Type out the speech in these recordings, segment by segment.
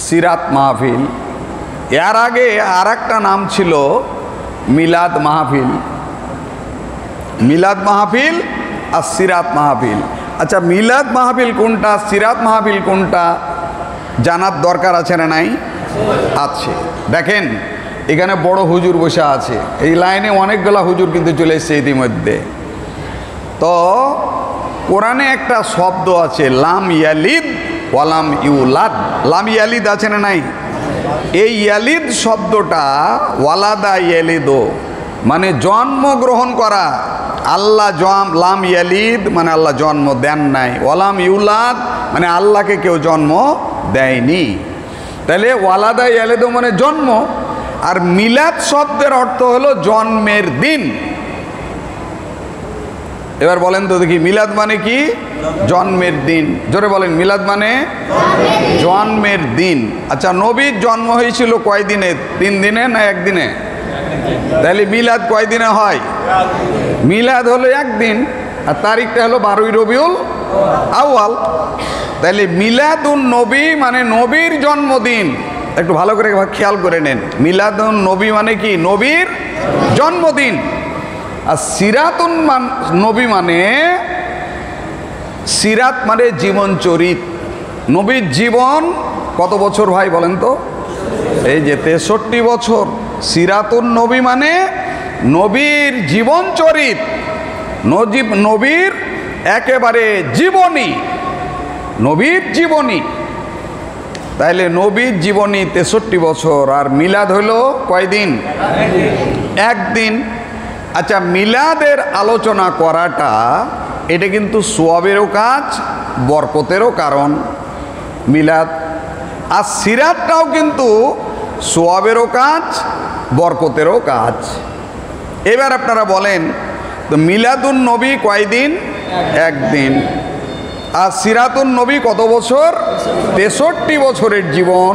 সিরাত মাহফিল। এর আগে আর একটা নাম ছিল মিলাদ মাহফিল। মিলাদ মাহফিল আর সিরাত মাহফিল। আচ্ছা, মিলাদ মাহফিল কোনটা, সিরাত মাহফিল কোনটা জানার দরকার আছে না নাই? আছে। দেখেন এখানে বড় হুজুর বসে আছে, এই লাইনে অনেকগুলা হুজুর কিন্তু চলে এসছে ইতিমধ্যে। তো কোরআনে একটা শব্দ আছে লাম ইয়ালিদ ওয়ালাম ইউলাদ। লাম ইয়ালিদ আছে না নাই? এই ইয়ালিদ শব্দটা ওয়ালাদা ইয়ালিদো মানে জন্মগ্রহণ করা। আল্লাহ লাম ইয়ালিদ মানে আল্লাহ জন্ম দেন নাই, ওয়ালাম ইউলাদ মানে আল্লাহকে কেউ জন্ম দেয়নি। তাহলে ওয়ালাদা ইয়ালিদো মানে জন্ম, আর মিলাদ শব্দের অর্থ হলো জন্মের দিন। এবার বলেন তো দেখি, মিলাদ মানে কি? জন্মের দিন। জোরে বলেন, মিলাদ মানে জন্মের দিন। আচ্ছা, নবীর জন্ম হয়েছিল কয় দিনে? 3 দিনে না 1 দিনে? তাহলে মিলাদ কয় দিনে হয়? মিলাদ হলো 1 দিন, আর তারিখটা হলো 12ই রবিউল আউয়াল। তাহলে মিলাদুন নবী মানে নবীর জন্মদিন। একটু ভালো করে খেয়াল করে নেন, মিলাদুন নবী মানে কি? নবীর জন্মদিন। আর সিরাতুন নবী মানে, সিরাত মানে জীবন চরিত। নবীর জীবন কত বছর ভাই বলেন তো? এই যে 63 বছর। সিরাতুন নবী মানে নবীর জীবন চরিত, নবীর একেবারে জীবনী, নবীর জীবনী। তাইলে নবীর জীবনী 63 বছর, আর মিলাদ হলো কয়দিন? 1 দিন। আচ্ছা, মিলাদের আলোচনা করাটা এটা কিন্তু সোয়াবেরও কাজ, বরকতেরও কারণ মিলাদ। আর সিরাতটাও কিন্তু সোয়াবেরও কাজ, বরকতেরও কাজ। এবার আপনারা বলেন তো, মিলাদুন নবী কয়দিন? 1 দিন। আর সিরাতুন নবী কত বছর? 63 বছরের জীবন।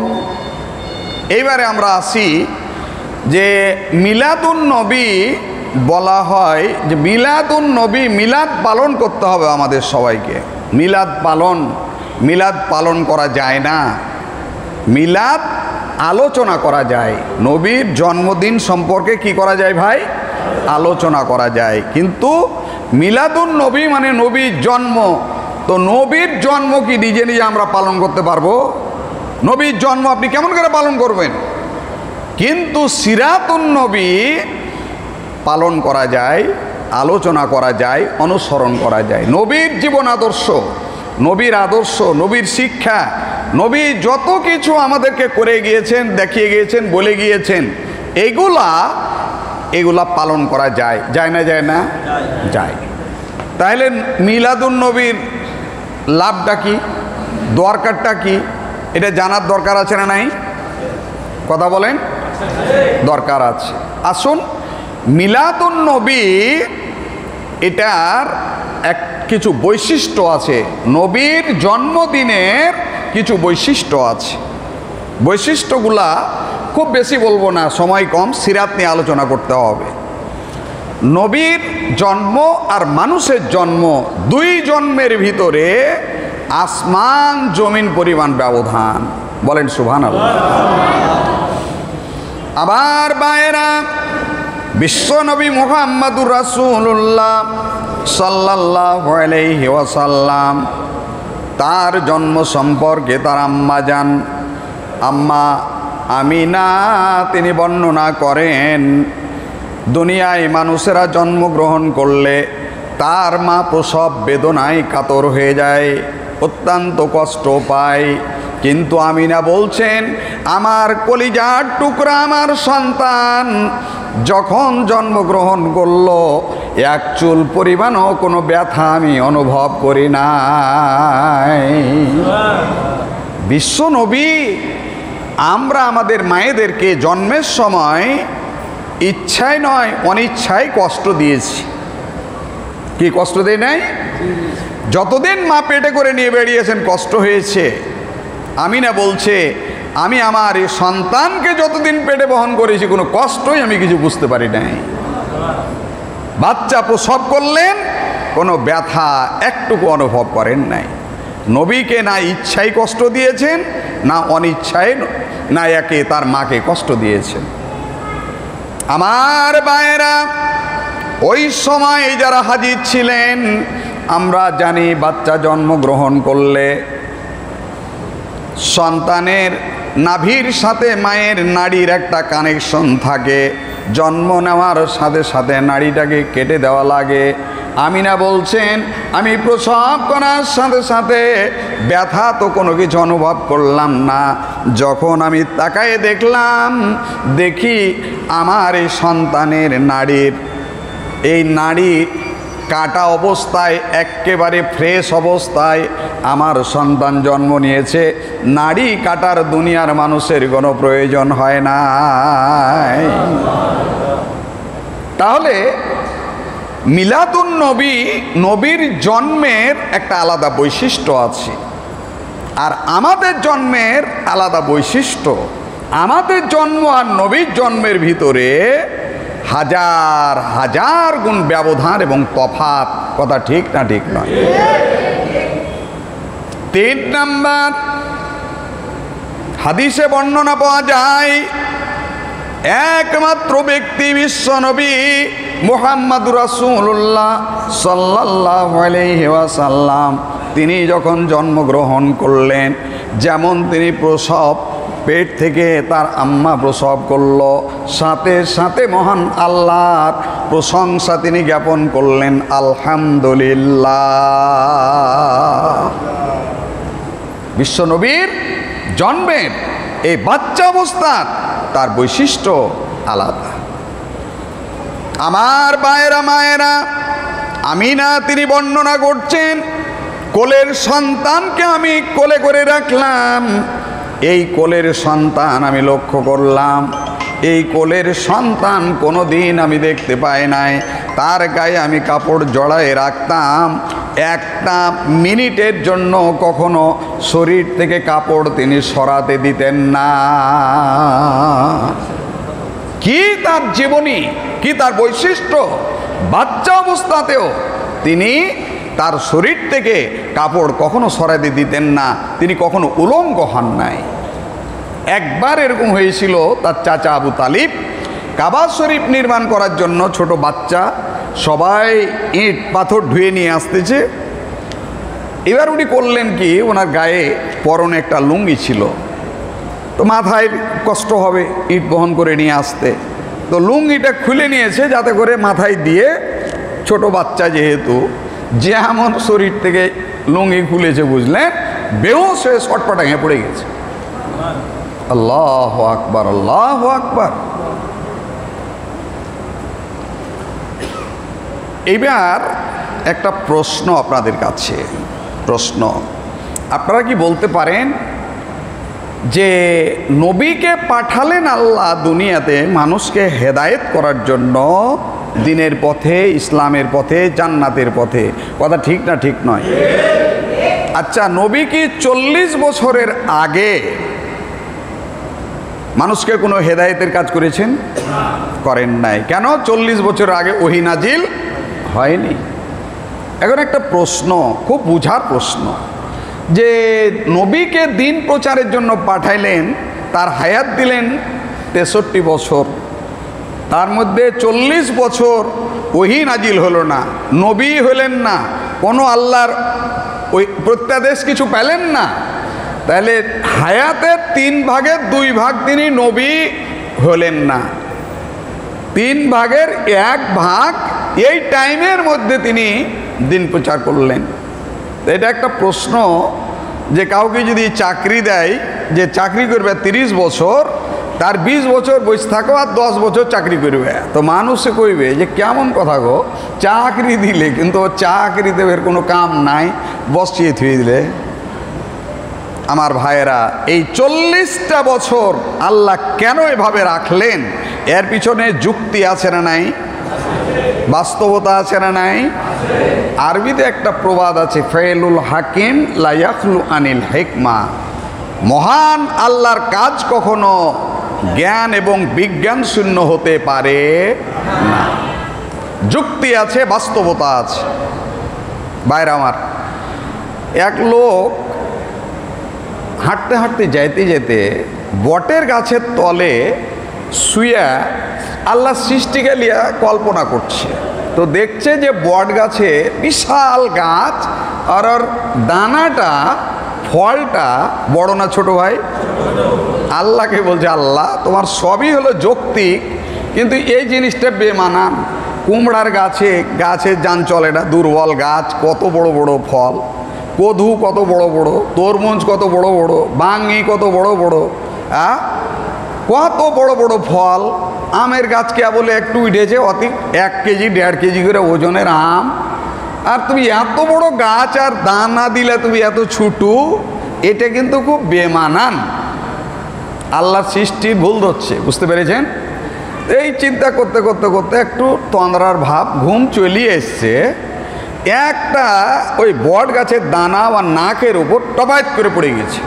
এইবারে আমরা আসি যে মিলাদুন নবী বলা হয় যে মিলাদুন নবী, মিলাদ পালন করতে হবে আমাদের সবাইকে। মিলাদ পালন করা যায় না, মিলাদ আলোচনা করা যায়। নবীর জন্মদিন সম্পর্কে কি করা যায় ভাই? আলোচনা করা যায়। কিন্তু মিলাদুন নবী মানে নবীর জন্ম। তো নবীর জন্ম কি নিজে নিজে আমরা পালন করতে পারবো? নবীর জন্ম আপনি কেমন করে পালন করবেন? কিন্তু সিরাতুন নবী পালন করা যায়, আলোচনা করা যায়, অনুসরণ করা যায়। নবীর জীবন আদর্শ, নবীর আদর্শ, নবীর শিক্ষা, নবী যত কিছু আমাদেরকে করে গিয়েছেন, দেখিয়ে গিয়েছেন, বলে গিয়েছেন, এগুলা পালন করা যায়। যায় না? যায় না? যায়। তাহলে মিলাদুন নবীর লাভটা কি, দরকারটা কি, এটা জানার দরকার আছে না নাই? কথা বলেন, দরকার আছে। আসুন, মিলাদুন নবী এটার কিছু বৈশিষ্ট্য আছে। নবীর জন্মদিনের কিছু বৈশিষ্ট্য আছে। বৈশিষ্ট্যগুলা খুব বেশি বলবো না, সময় কম, সিরাত নিয়ে আলোচনা করতে হবে। নবীর জন্ম আর মানুষের জন্ম, 2 জন্মের ভিতরে আসমান জমিন পরিমাণ ব্যবধান। বলেন সুবহানাল্লাহ। আবার বায়েরা, বিশ্বনবী মুহাম্মাদুর রাসূলুল্লাহ সাল্লাল্লাহু আলাইহি ওয়াসাল্লাম, তার জন্ম সম্পর্কে তার আম্মা আমিনা তিনি বর্ণনা করেন, দুনিয়ায় মানুষেরা জন্মগ্রহণ করলে তার মা প্রসব বেদনায় কাতর হয়ে যায়, অত্যন্ত কষ্ট পায়। কিন্তু আমিনা বলছেন, আমার কলিজার টুকরা আমার সন্তান যখন জন্মগ্রহণ করল, 1 চুল পরিমাণও কোনো ব্যথা আমি অনুভব করি নাই। বিশ্বনবী, আমরা আমাদের মায়েদেরকে জন্মের সময় ইচ্ছায় নয় অনিচ্ছায় কষ্ট দিয়েছি। কি কষ্ট দেয় নাই? যতদিন মা পেটে করে নিয়ে বেরিয়েছেন কষ্ট হয়েছে। আমিনা বলছে, আমি আমার এই সন্তানকে যতদিন পেটে বহন করেছি কোনো কষ্টই আমি কিছু বুঝতে পারি নাই। বাচ্চা প্রসব করলেন, কোনো ব্যথা একটুকু অনুভব করেন নাই। নবীকে না ইচ্ছাই কষ্ট দিয়েছেন, না অনিচ্ছায়, না একে তার মাকে কষ্ট দিয়েছেন। আমার ভাইয়েরা, ওই সময় যারা হাজির ছিলেন, আমরা জানি বাচ্চা জন্মগ্রহণ করলে সন্তানের নাভির সাথে মায়ের নাড়ির একটা কানেকশন থাকে। জন্ম নেওয়ার সাথে সাথে নাড়িটাকে কেটে দেওয়া লাগে। আমিনা বলছেন, আমি প্রসব করার সাথে সাথে ব্যথা তো কোনো কিছু অনুভব করলাম না। যখন আমি তাকায়ে দেখলাম, দেখি আমার এই সন্তানের নাড়ির, এই নাড়ি কাটা অবস্থায়, একেবারে ফ্রেশ অবস্থায় আমার সন্তান জন্ম নিয়েছে। নাড়ি কাটার দুনিয়ার মানুষের কোনো প্রয়োজন হয় না। তাহলে মিলাদুন নবী, নবীর জন্মের একটা আলাদা বৈশিষ্ট্য আছে, আর আমাদের জন্মের আলাদা বৈশিষ্ট্য। আমাদের জন্ম আর নবীর জন্মের ভিতরে হাজার হাজার গুণ ব্যবধান এবং তফাৎ। কথা ঠিক না ঠিক নয়? 3 নাম্বার, হাদিসে বর্ণনা পাওয়া যায়, একমাত্র ব্যক্তি বিশ্বনবী মুহাম্মদুর রাসূলুল্লাহ সাল্লাল্লাহু আলাইহি ওয়াসাল্লাম, তিনি যখন জন্মগ্রহণ করলেন, যেমন তিনি প্রসব, পেট থেকে তার আম্মা প্রসব করল, সাথে সাথে মহান আল্লাহর প্রশংসা তিনি জ্ঞাপন করলেন, আলহামদুলিল্লাহ। বিশ্বনবীর জন্মের এই বাচ্চা অবস্থার তার বৈশিষ্ট্য আলাদা। আমার ভাইয়েরা, মায়েরা, আমিনা তিনি বর্ণনা করছেন, কোলের সন্তানকে আমি কোলে করে রাখলাম। এই কোলের সন্তান আমি লক্ষ্য করলাম, এই কোলের সন্তান কোনো দিন আমি দেখতে পাই নাই। তার গায়ে আমি কাপড় জড়ায়ে রাখতাম, একটা মিনিটের জন্য কখনো শরীর থেকে কাপড় তিনি সরাতে দিতেন না। কি তার জীবনী, কি তার বৈশিষ্ট্য! বাচ্চা অবস্থাতেও তিনি তার শরীর থেকে কাপড় কখনো সরাতে দিতেন না, তিনি কখনো উলঙ্গ হন নাই। একবার এরকম হয়েছিল, তার চাচা আবু তালিব কাবা শরীফ নির্মাণ করার জন্য ছোট বাচ্চা সবাই ইট পাথর ধুয়ে নিয়ে আসতেছে। এবার উনি করলেন কি, ওনার গায়ে পরনে একটা লুঙ্গি ছিল, তো মাথায় কষ্ট হবে ইট বহন করে নিয়ে আসতে, তো লুঙ্গিটা খুলে নিয়েছে যাতে করে মাথায় দিয়ে, ছোট বাচ্চা যেহেতু, যেমন শরীর থেকে লুঙ্গি খুলেছে বুঝলেন, বেহুশ হয়ে ছটপটাঙে পড়ে গেছে। আল্লাহু আকবার, আল্লাহু আকবার। এবার একটা প্রশ্ন আপনাদের কাছে, প্রশ্ন, আপনারা কি বলতে পারেন যে নবীকে পাঠালেন আল্লাহ দুনিয়াতে মানুষকে হেদায়েত করার জন্য, দিনের পথে, ইসলামের পথে, জান্নাতের পথে? কথা ঠিক না ঠিক নয়? আচ্ছা, নবী কি 40 বছরের আগে মানুষকে কোনো হেদায়েতের কাজ করেছেন? করেন নাই। কেন? 40 বছর আগে ওহী নাজিল হয়নি। এখন একটা প্রশ্ন, খুব বুঝার প্রশ্ন, যে নবীকে দিন প্রচারের জন্য পাঠাইলেন, তার হায়াত দিলেন 63 বছর, তার মধ্যে 40 বছর ওহী নাজিল হলো না, নবী হলেন না, কোনো আল্লাহর ওই প্রত্যাদেশ কিছু পেলেন না। তাহলে হায়াতের 3 ভাগের 2 ভাগ তিনি নবী হলেন না, 3 ভাগের 1 ভাগ এই টাইমের মধ্যে তিনি দিন প্রচার করলেন। এটা একটা প্রশ্ন, যে কাউকে যদি চাকরি দেয়, যে চাকরি করবে 30 বছর, তার 20 বছর বসে থাকো আর 10 বছর চাকরি করবে, তো মানুষে কইবে যে কেমন কথা গো, চাকরি দিলে কিন্তু চাকরি দেবের কোনো কাম নাই, বসিয়ে থুয়ে দিলে। আমার ভাইয়েরা, এই 40টা বছর আল্লাহ কেন এভাবে রাখলেন, এর পিছনে যুক্তি আছে না নাই? বাস্তবতা আছে না নাই? আরবিতে একটা প্রবাদ আছে, ফাইলুল হাকিম লা ইয়াখলু আনিল হিকমা। মহান আল্লাহর কাজ কখনো জ্ঞান এবং বিজ্ঞান শূন্য হতে পারে না। যুক্তি আছে, বাস্তবতা আছে। বাইরে আমার এক লোক হাঁটতে হাঁটতে যাইতে যেতে বটের গাছের তলে শুয়ে আল্লাহ সৃষ্টিকে লিয়া কল্পনা করছে। তো দেখছে যে বট গাছে বিশাল গাছ, আর ওর দানাটা ফলটা বড় না ছোট ভাই? আল্লাহকে বলছে, আল্লাহ তোমার সবই হলো যৌক্তিক, কিন্তু এই জিনিসটা বেমানান। কুমড়ার গাছে যান চলে না, দুর্বল গাছ, কত বড় বড় ফল, কদু কত বড় বড়, তরমুজ কত বড় বড়, বাঙ্গি কত বড় বড়, কত বড় বড় ফল। আমের গাছ কে বলে একটু উঠেছে, অতি 1 কেজি 1.5 কেজি করে ওজনের আম, আর তুমি এত বড় গাছ আর দানা দিলে তুমি এত ছুটু, এটা কিন্তু খুব বেমানান। আল্লাহর সৃষ্টির ভুল ধরছে, বুঝতে পেরেছেন? এই চিন্তা করতে করতে করতে একটু তন্দ্রার ভাব, ঘুম চলিয়ে এসছে। একটা ওই বট গাছের দানা বা নাকের উপর টপাইত করে পড়ে গেছে,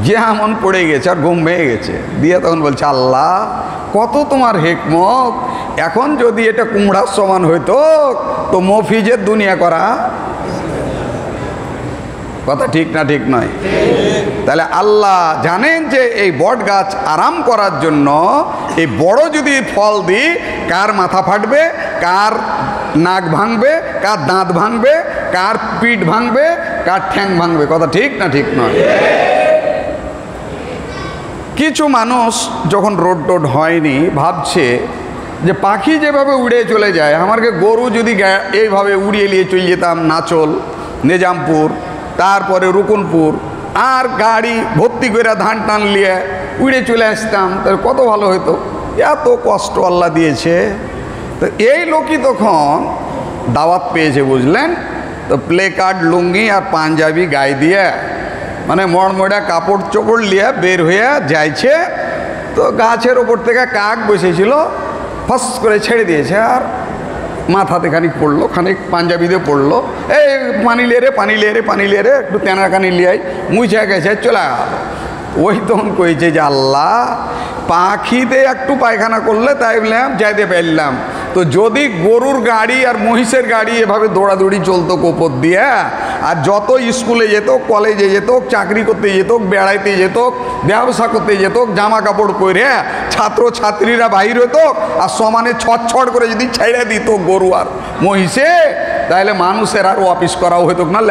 যেমন পড়ে গেছে আর ঘুম ভেঙে গেছে। দিয়ে তখন বলছে, আল্লাহ কত তোমার হিকমত, এখন যদি এটা কুমড়ার সমান হইতো তো মফিজের দুনিয়া করা। কথা ঠিক না ঠিক নয়? তাহলে আল্লাহ জানেন যে এই বট গাছ আরাম করার জন্য এই বড় যদি ফল দিই, কার মাথা ফাটবে, কার নাক ভাঙবে, কার দাঁত ভাঙবে, কার পিঠ ভাঙবে, কার ঠ্যাং ভাঙবে। কথা ঠিক না ঠিক নয়? কিছু মানুষ যখন রোড টোড হয়নি ভাবছে যে পাখি যেভাবে উড়ে চলে যায়, আমাকে গরু যদি এইভাবে উড়িয়ে নিয়ে চলে যেতাম নাচল, নিজামপুর, তারপরে রুকুনপুর, আর গাড়ি ভর্তি করে ধান টান নিয়ে উড়ে চলে আসতাম, তাহলে কত ভালো হতো। এত কষ্ট আল্লাহ দিয়েছে। তো এই লোকই তখন দাওয়াত পেয়েছে, বুঝলেন তো, প্লে কার্ড, লুঙ্গি আর পাঞ্জাবি গায়ে দিয়ে, মানে মড়মড়া কাপড় চোপড় নিয়ে বের হয়ে যাইছে। তো গাছের ওপর থেকে কাক বসেছিল, ফস করে ছেড়ে দিয়েছে, আর মাথাতে খানিক পড়লো, খানিক পাঞ্জাবিতে পড়লো, এই পানি লিয়ে রে, পানি লিয়ে রে, পানি লিয়ে রে, একটু তেনাকানি লিয়াই, মুছে গেছে, চলে গেল। ওই তখন কইছে যে আল্লাহ পাখিতে একটু পায়খানা করলে তাই বললাম যাইতে পারলাম, তো যদি গরুর গাড়ি আর মহিষের গাড়ি এভাবে দৌড়াদৌড়ি চলতো কোপর দিয়ে, আর যত স্কুলে যেত, কলেজে যেত, চাকরি করতে যেত, বেড়াইতে যেত, ব্যবসা করতে যেত, জামা কাপড় পরে ছাত্র ছাত্রীরা বাহির হতো, আর সমানে ছটছট করে যদি ছেড়ে দিত গরু আর মহিষে, তাহলে মানুষের আর অফিস করাও হতো না।